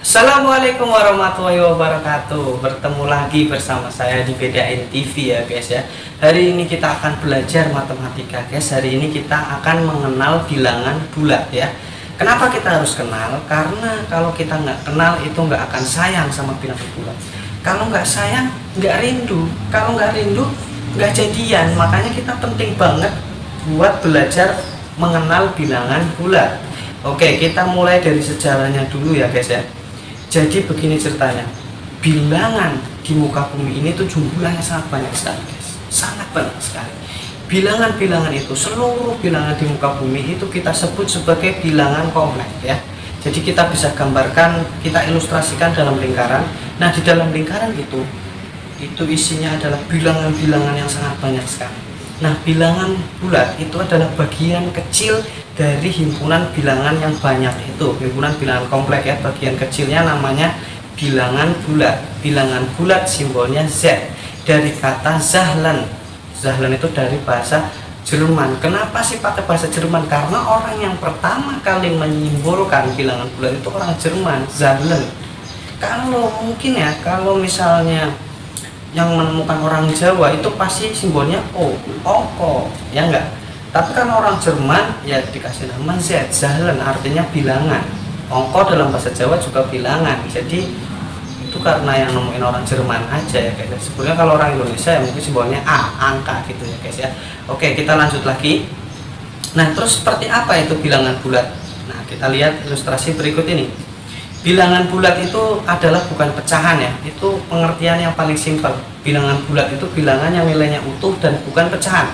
Assalamualaikum warahmatullahi wabarakatuh. Bertemu lagi bersama saya di BDAIN TV ya guys ya. Hari ini kita akan belajar matematika guys. Hari ini kita akan mengenal bilangan bulat ya. Kenapa kita harus kenal? Karena kalau kita nggak kenal itu nggak akan sayang sama bilangan bulat. Kalau nggak sayang nggak rindu. Kalau nggak rindu nggak jadian. Makanya kita penting banget buat belajar mengenal bilangan bulat. Oke, kita mulai dari sejarahnya dulu ya guys ya. Jadi begini ceritanya, bilangan di muka bumi ini tuh jumlahnya sangat banyak sekali guys, sangat banyak sekali. Bilangan-bilangan itu, seluruh bilangan di muka bumi itu kita sebut sebagai bilangan kompleks ya. Jadi kita bisa gambarkan, kita ilustrasikan dalam lingkaran. Nah di dalam lingkaran itu isinya adalah bilangan-bilangan yang sangat banyak sekali. Nah bilangan bulat itu adalah bagian kecil dari himpunan bilangan yang banyak itu, himpunan bilangan kompleks ya. Bagian kecilnya namanya bilangan bulat. Bilangan bulat simbolnya Z, dari kata Zahlen. Zahlen itu dari bahasa Jerman. Kenapa sih pakai bahasa Jerman? Karena orang yang pertama kali menyimbolkan bilangan bulat itu orang Jerman, Zahlen. Kalau mungkin ya, kalau misalnya yang menemukan orang Jawa itu pasti simbolnya O, ongko, ya enggak? Tapi kan orang Jerman ya dikasih nama Z, Zahlen, artinya bilangan. Ongko dalam bahasa Jawa juga bilangan. Jadi itu karena yang nemuin orang Jerman aja ya guys. Sebenarnya kalau orang Indonesia ya mungkin simbolnya A, angka gitu ya guys ya. Oke, kita lanjut lagi. Nah, terus seperti apa itu bilangan bulat? Nah, kita lihat ilustrasi berikut ini. Bilangan bulat itu adalah bukan pecahan ya, itu pengertian yang paling simpel. Bilangan bulat itu bilangan yang nilainya utuh dan bukan pecahan.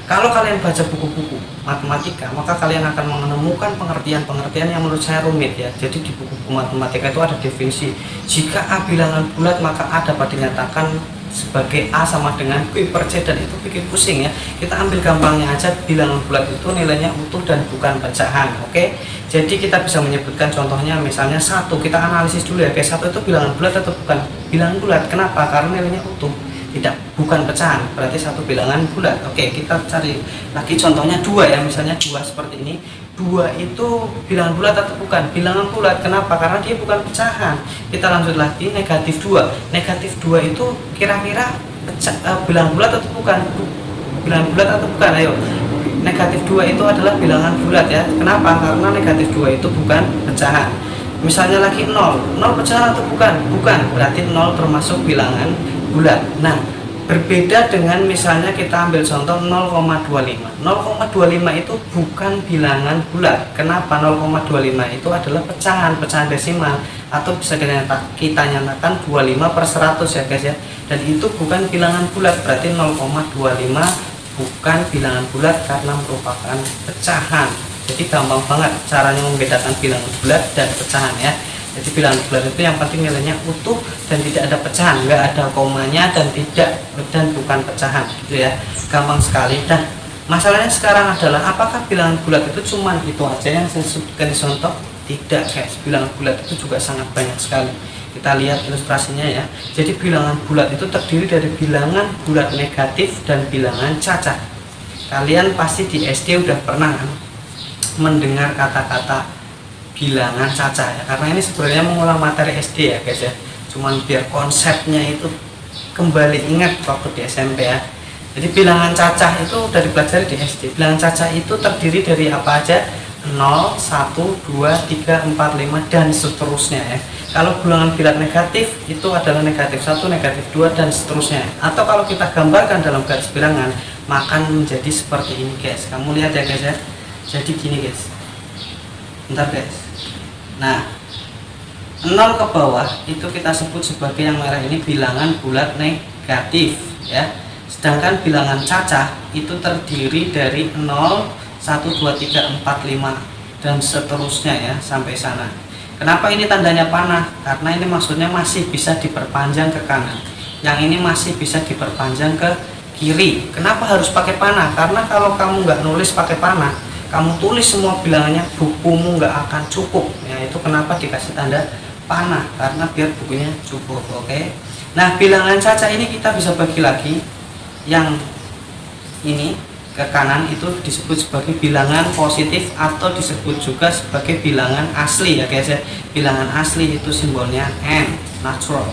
Kalau kalian baca buku-buku matematika, maka kalian akan menemukan pengertian-pengertian yang menurut saya rumit ya. Jadi di buku-buku matematika itu ada definisi, jika A bilangan bulat maka A dapat dinyatakan sebagai A sama dengan B per C, dan itu bikin pusing ya. Kita ambil gampangnya aja, bilangan bulat itu nilainya utuh dan bukan pecahan. Oke, jadi kita bisa menyebutkan contohnya, misalnya 1, kita analisis dulu ya guys. 1 itu bilangan bulat atau bukan bilangan bulat? Kenapa? Karena nilainya utuh, tidak, bukan pecahan, berarti 1 bilangan bulat. Oke, kita cari lagi contohnya 2 ya, misalnya 2 seperti ini. 2 itu bilangan bulat atau bukan? Bilangan bulat. Kenapa? Karena dia bukan pecahan. Kita lanjut lagi, negatif 2. Negatif 2 itu kira-kira bilangan bulat atau bukan? Bilangan bulat atau bukan? Ayo. Negatif 2 itu adalah bilangan bulat ya. Kenapa? Karena negatif 2 itu bukan pecahan. Misalnya lagi 0. 0 pecahan atau bukan? Bukan. Berarti 0 termasuk bilangan bulat. Nah, berbeda dengan misalnya kita ambil contoh 0,25. 0,25 itu bukan bilangan bulat. Kenapa? 0,25 itu adalah pecahan desimal, atau bisa kita nyatakan 25/100 ya guys ya. Dan itu bukan bilangan bulat, berarti 0,25 bukan bilangan bulat karena merupakan pecahan. Jadi gampang banget caranya membedakan bilangan bulat dan pecahan ya. Jadi bilangan bulat itu yang penting nilainya utuh dan tidak ada pecahan, nggak ada komanya, dan bukan pecahan gitu ya. Gampang sekali. Dan masalahnya sekarang adalah, apakah bilangan bulat itu cuman itu aja yang saya sebutkan di contoh? Tidak guys, bilangan bulat itu juga sangat banyak sekali. Kita lihat ilustrasinya ya. Jadi bilangan bulat itu terdiri dari bilangan bulat negatif dan bilangan cacah. Kalian pasti di SD udah pernah kan mendengar kata-kata bilangan cacah ya, karena ini sebenarnya mengulang materi SD ya guys ya, cuman biar konsepnya itu kembali ingat waktu di SMP ya. Jadi bilangan cacah itu udah dipelajari di SD. Bilangan cacah itu terdiri dari apa aja? 0, 1, 2, 3, 4, 5 dan seterusnya ya. Kalau bilangan bulat negatif itu adalah negatif 1, negatif 2 dan seterusnya. Atau kalau kita gambarkan dalam garis bilangan, maka menjadi seperti ini guys. Kamu lihat ya guys ya. Jadi gini guys. Bentar guys. Nah, 0 ke bawah itu kita sebut sebagai yang merah ini bilangan bulat negatif ya. Sedangkan bilangan cacah itu terdiri dari 0, 1, 2, 3, 4, 5 dan seterusnya ya sampai sana. Kenapa ini tandanya panah? Karena ini maksudnya masih bisa diperpanjang ke kanan. Yang ini masih bisa diperpanjang ke kiri. Kenapa harus pakai panah? Karena kalau kamu nggak nulis pakai panah, kamu tulis semua bilangannya, bukumu nggak akan cukup ya. Itu kenapa dikasih tanda panah, karena biar bukunya cukup. Oke. Nah, bilangan cacah ini kita bisa bagi lagi. Yang ini ke kanan itu disebut sebagai bilangan positif atau disebut juga sebagai bilangan asli ya guys ya. Bilangan asli itu simbolnya n, natural,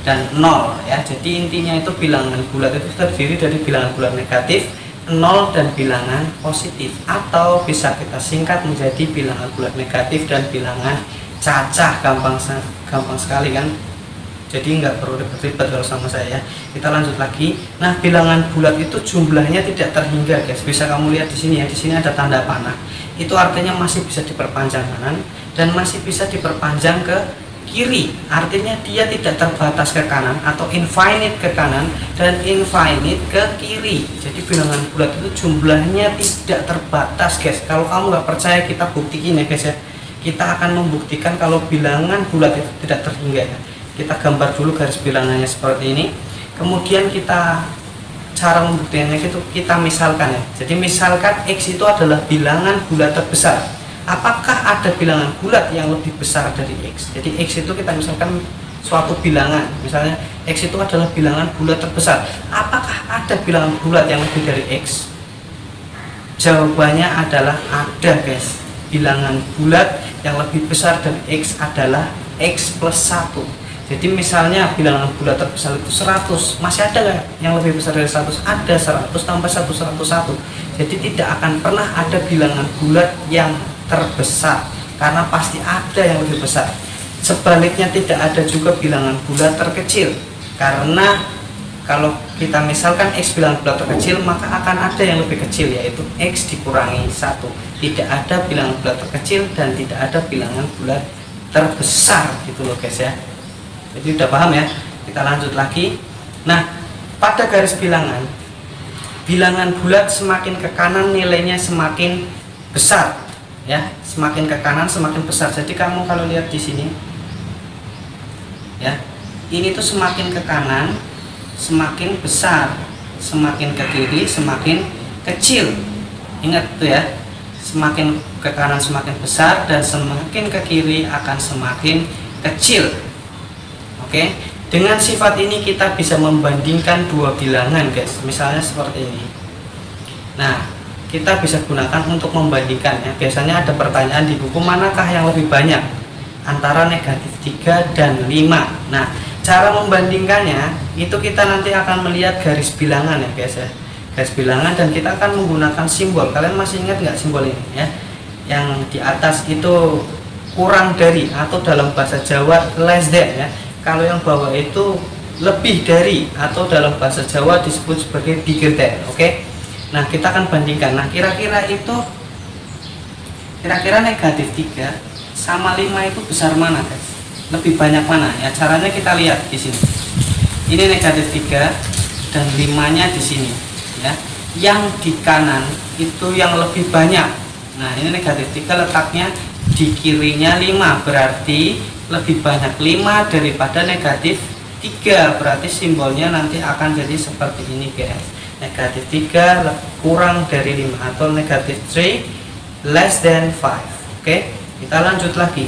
dan 0 ya. Jadi intinya itu bilangan bulat itu terdiri dari bilangan bulat negatif, 0, dan bilangan positif, atau bisa kita singkat menjadi bilangan bulat negatif dan bilangan cacah. Gampang sekali kan, jadi nggak perlu ribet-ribet kalau sama saya. Kita lanjut lagi. Nah, bilangan bulat itu jumlahnya tidak terhingga guys. Bisa kamu lihat di sini ya, di sini ada tanda panah. Itu artinya masih bisa diperpanjang kanan dan masih bisa diperpanjang ke kiri. Artinya dia tidak terbatas ke kanan atau infinite ke kanan dan infinite ke kiri. Jadi bilangan bulat itu jumlahnya tidak terbatas guys. Kalau kamu nggak percaya, kita buktikan ya guys ya. Kita akan membuktikan kalau bilangan bulat itu tidak terhingga ya. Kita gambar dulu garis bilangannya seperti ini, kemudian kita cara membuktikannya itu kita misalkan ya. Jadi misalkan X itu adalah bilangan bulat terbesar. Apakah ada bilangan bulat yang lebih besar dari X? Jadi X itu kita misalkan suatu bilangan, misalnya X itu adalah bilangan bulat terbesar. Apakah ada bilangan bulat yang lebih dari X? Jawabannya adalah ada guys. Bilangan bulat yang lebih besar dari X adalah X plus 1. Jadi misalnya bilangan bulat terbesar itu 100, masih ada nggak yang lebih besar dari 100? Ada, 100 tambah 1, 101. Jadi tidak akan pernah ada bilangan bulat yang terbesar, karena pasti ada yang lebih besar. Sebaliknya tidak ada juga bilangan bulat terkecil, karena kalau kita misalkan X bilangan bulat terkecil, maka akan ada yang lebih kecil, yaitu X dikurangi 1. Tidak ada bilangan bulat terkecil dan tidak ada bilangan bulat terbesar gitu loh guys ya. Jadi udah paham ya. Kita lanjut lagi. Nah, pada garis bilangan, bilangan bulat semakin ke kanan nilainya semakin besar ya, semakin ke kanan semakin besar. Jadi kamu kalau lihat di sini ya, ini tuh semakin ke kanan semakin besar, semakin ke kiri semakin kecil. Ingat tuh ya, semakin ke kanan semakin besar dan semakin ke kiri akan semakin kecil. Oke, dengan sifat ini kita bisa membandingkan dua bilangan guys, misalnya seperti ini. Nah, kita bisa gunakan untuk membandingkan ya. Biasanya ada pertanyaan di buku, manakah yang lebih banyak antara negatif 3 dan 5. Nah, cara membandingkannya itu kita nanti akan melihat garis bilangan ya guys ya, garis bilangan, dan kita akan menggunakan simbol. Kalian masih ingat nggak simbol ini ya, yang di atas itu kurang dari, atau dalam bahasa Jawa less than ya. Kalau yang bawah itu lebih dari, atau dalam bahasa Jawa disebut sebagai bigger than. Oke. Nah, kita akan bandingkan. Nah, kira-kira negatif 3 sama 5 itu besar mana guys? Lebih banyak mana? Ya, caranya kita lihat di sini. Ini negatif 3 dan 5-nya di sini ya. Yang di kanan itu yang lebih banyak. Nah, ini negatif 3 letaknya di kirinya 5, berarti lebih banyak 5 daripada negatif 3. Berarti simbolnya nanti akan jadi seperti ini guys. Negatif 3 kurang dari 5, atau negatif 3 less than 5. Oke, kita lanjut lagi.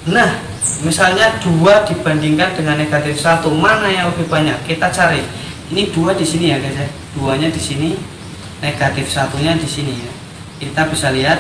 Nah, misalnya 2 dibandingkan dengan negatif 1, mana yang lebih banyak? Kita cari. Ini 2 di sini ya guys ya. 2-nya di sini, negatif 1-nya di sini ya. Kita bisa lihat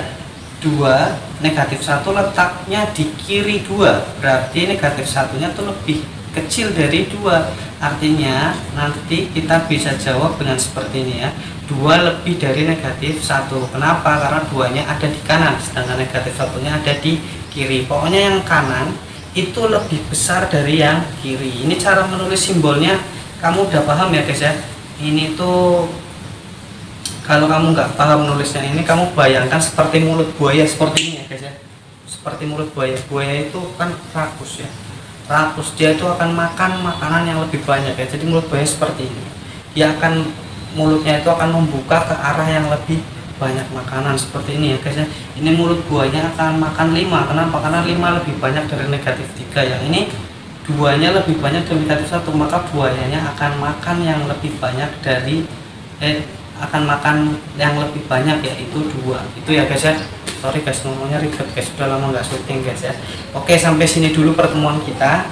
2 negatif 1 letaknya di kiri 2, berarti negatif 1-nya tuh lebih kecil dari 2. Artinya nanti kita bisa jawab dengan seperti ini ya, 2 lebih dari negatif 1. Kenapa? Karena 2-nya ada di kanan, sedangkan negatif 1-nya ada di kiri. Pokoknya yang kanan itu lebih besar dari yang kiri. Ini cara menulis simbolnya, kamu udah paham ya guys ya. Ini tuh kalau kamu nggak paham nulisnya ini, kamu bayangkan seperti mulut buaya seperti ini ya guys ya. Seperti mulut buaya. Buaya itu kan rakus ya. Rakus, dia itu akan makan makanan yang lebih banyak ya. Jadi mulut buaya seperti ini. Mulutnya itu akan membuka ke arah yang lebih banyak makanan seperti ini ya guys ya. Ini mulut buaya akan makan 5. Kenapa? Karena 5 lebih banyak dari negatif 3. Yang ini 2-nya lebih banyak dari negatif 1, maka buayanya akan makan yang lebih banyak dari akan makan yang lebih banyak, yaitu 2. Itu ya guys ya. Sorry guys, ngomongnya ribet guys, sudah lama nggak syuting guys ya. Oke, sampai sini dulu pertemuan kita.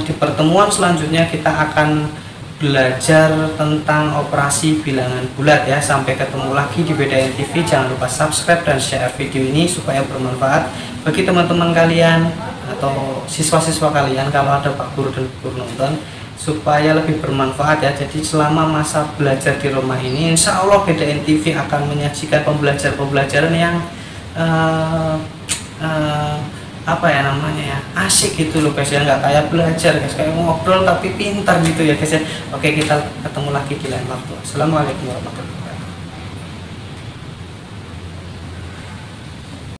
Di pertemuan selanjutnya kita akan belajar tentang operasi bilangan bulat ya. Sampai ketemu lagi di BDN TV. Jangan lupa subscribe dan share video ini supaya bermanfaat bagi teman-teman kalian atau siswa-siswa kalian kalau ada Pak Guru dan Bu Guru nonton, supaya lebih bermanfaat ya. Jadi selama masa belajar di rumah ini, insya Allah BDN TV akan menyajikan pembelajaran yang apa ya namanya ya, asik gitu loh guys ya, nggak kayak belajar guys, kayak ngobrol tapi pintar gitu ya guys ya. Oke, kita ketemu lagi di lain waktu. Assalamualaikum warahmatullahi wabarakatuh.